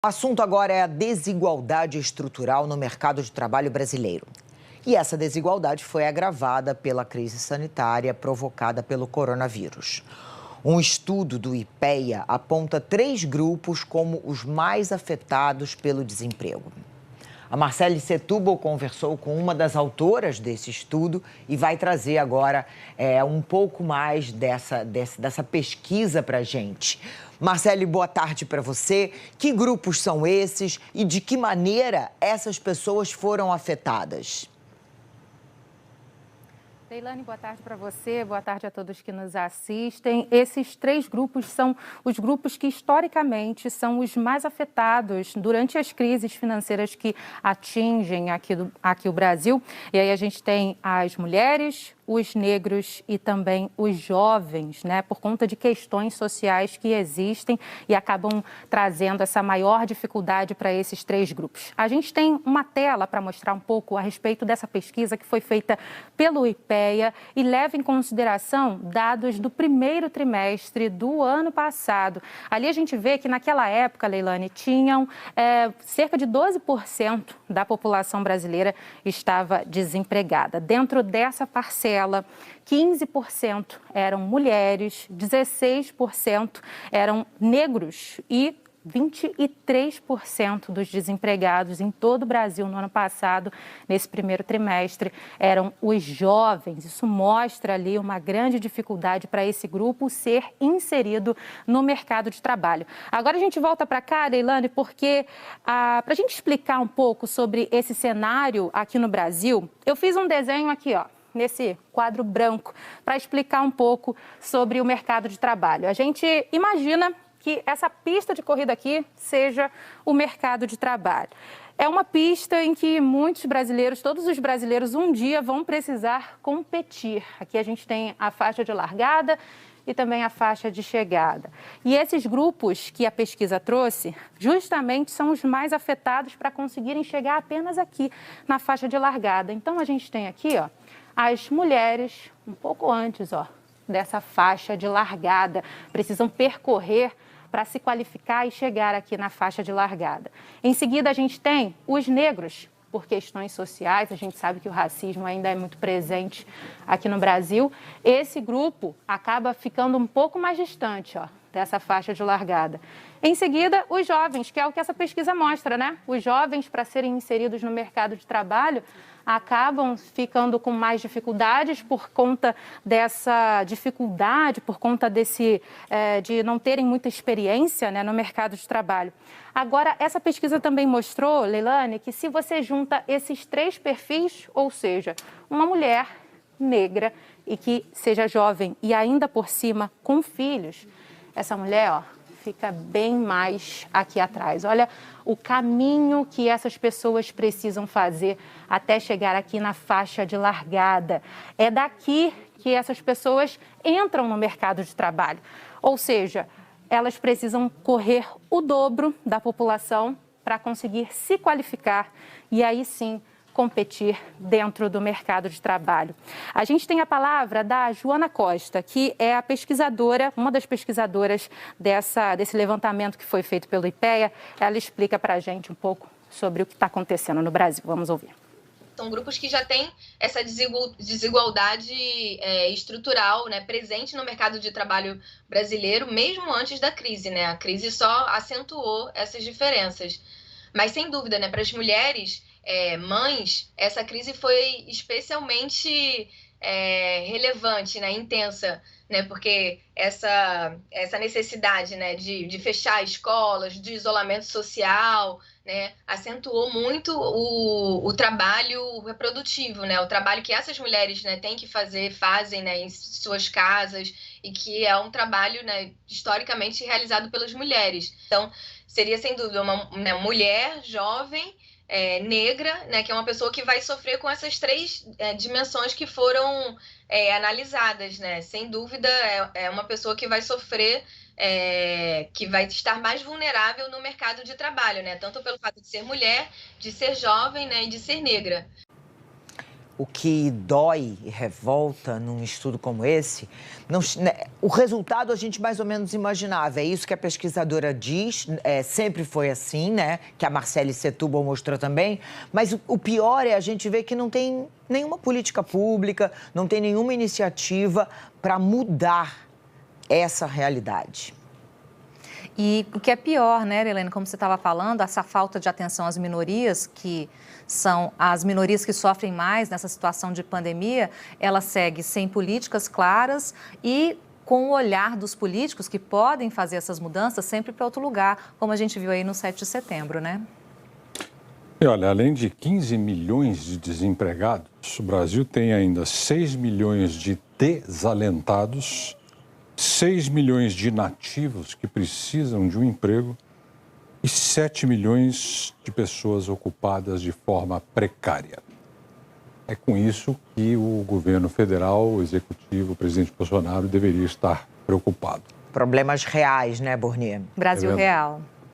O assunto agora é a desigualdade estrutural no mercado de trabalho brasileiro. E essa desigualdade foi agravada pela crise sanitária provocada pelo coronavírus. Um estudo do IPEA aponta 3 grupos como os mais afetados pelo desemprego. A Marcele Setúbal conversou com uma das autoras desse estudo e vai trazer agora um pouco mais dessa pesquisa para a gente. Marcele, boa tarde para você. Que grupos são esses e de que maneira essas pessoas foram afetadas? Leilane, boa tarde para você, boa tarde a todos que nos assistem. Esses 3 grupos são os grupos que, historicamente, são os mais afetados durante as crises financeiras que atingem aqui o Brasil. E aí a gente tem as mulheres, os negros e também os jovens, né, por conta de questões sociais que existem e acabam trazendo essa maior dificuldade para esses 3 grupos. A gente tem uma tela para mostrar um pouco a respeito dessa pesquisa que foi feita pelo IPEA e leva em consideração dados do primeiro trimestre do ano passado. Ali a gente vê que naquela época, Leilane, tinham cerca de 12% da população brasileira estava desempregada. Dentro dessa parcela, 15% eram mulheres, 16% eram negros e 23% dos desempregados em todo o Brasil no ano passado, nesse primeiro trimestre, eram os jovens. Isso mostra ali uma grande dificuldade para esse grupo ser inserido no mercado de trabalho. Agora a gente volta para cá, Leilane, porque para a gente explicar um pouco sobre esse cenário aqui no Brasil, eu fiz um desenho aqui, ó, nesse quadro branco, para explicar um pouco sobre o mercado de trabalho. A gente imagina que essa pista de corrida aqui seja o mercado de trabalho. É uma pista em que muitos brasileiros, todos os brasileiros, um dia vão precisar competir. Aqui a gente tem a faixa de largada e também a faixa de chegada. E esses grupos que a pesquisa trouxe, justamente são os mais afetados para conseguirem chegar apenas aqui, na faixa de largada. Então, a gente tem aqui, ó, as mulheres, um pouco antes, ó, dessa faixa de largada, precisam percorrer para se qualificar e chegar aqui na faixa de largada. Em seguida, a gente tem os negros, por questões sociais, a gente sabe que o racismo ainda é muito presente aqui no Brasil. Esse grupo acaba ficando um pouco mais distante, ó, dessa faixa de largada. Em seguida, os jovens, que é o que essa pesquisa mostra, né? Os jovens, para serem inseridos no mercado de trabalho, acabam ficando com mais dificuldades por conta dessa dificuldade, por conta de não terem muita experiência, né, no mercado de trabalho. Agora, essa pesquisa também mostrou, Leilane, que se você junta esses 3 perfis, ou seja, uma mulher negra e que seja jovem e ainda por cima com filhos, essa mulher, ó, fica bem mais aqui atrás. Olha o caminho que essas pessoas precisam fazer até chegar aqui na faixa de largada. É daqui que essas pessoas entram no mercado de trabalho. Ou seja, elas precisam correr o dobro da população para conseguir se qualificar e aí sim competir dentro do mercado de trabalho. A gente tem a palavra da Joana Costa, que é a pesquisadora, uma das pesquisadoras desse levantamento que foi feito pelo IPEA. Ela explica para a gente um pouco sobre o que está acontecendo no Brasil. Vamos ouvir. São grupos que já têm essa desigualdade estrutural, né, presente no mercado de trabalho brasileiro, mesmo antes da crise, né? A crise só acentuou essas diferenças. Mas, sem dúvida, né, para as mulheres mães, essa crise foi especialmente relevante, né, intensa, né, porque essa necessidade, né, de fechar escolas, de isolamento social, né, acentuou muito o trabalho reprodutivo, né, o trabalho que essas mulheres, né, têm que fazem, né, em suas casas, e que é um trabalho, né, historicamente realizado pelas mulheres. Então, seria sem dúvida uma mulher jovem, negra, né, que é uma pessoa que vai sofrer com essas 3 dimensões que foram analisadas, né? Sem dúvida, é uma pessoa que vai sofrer, que vai estar mais vulnerável no mercado de trabalho, né? Tanto pelo fato de ser mulher, de ser jovem, né, e de ser negra. o que dói e revolta num estudo como esse, o resultado a gente mais ou menos imaginava. É isso que a pesquisadora diz, sempre foi assim, né? Que a Marcele Setúbal mostrou também. Mas o pior é a gente ver que não tem nenhuma política pública, não tem nenhuma iniciativa para mudar essa realidade. E o que é pior, né, Helena, como você estava falando, essa falta de atenção às minorias, que são as minorias que sofrem mais nessa situação de pandemia, ela segue sem políticas claras e com o olhar dos políticos que podem fazer essas mudanças sempre para outro lugar, como a gente viu aí no 7 de setembro, né? E olha, além de 15 milhões de desempregados, o Brasil tem ainda 6 milhões de desalentados, 6 milhões de nativos que precisam de um emprego e 7 milhões de pessoas ocupadas de forma precária. É com isso que o governo federal, o executivo, o presidente Bolsonaro deveria estar preocupado. Problemas reais, né, Burnier? Brasil real.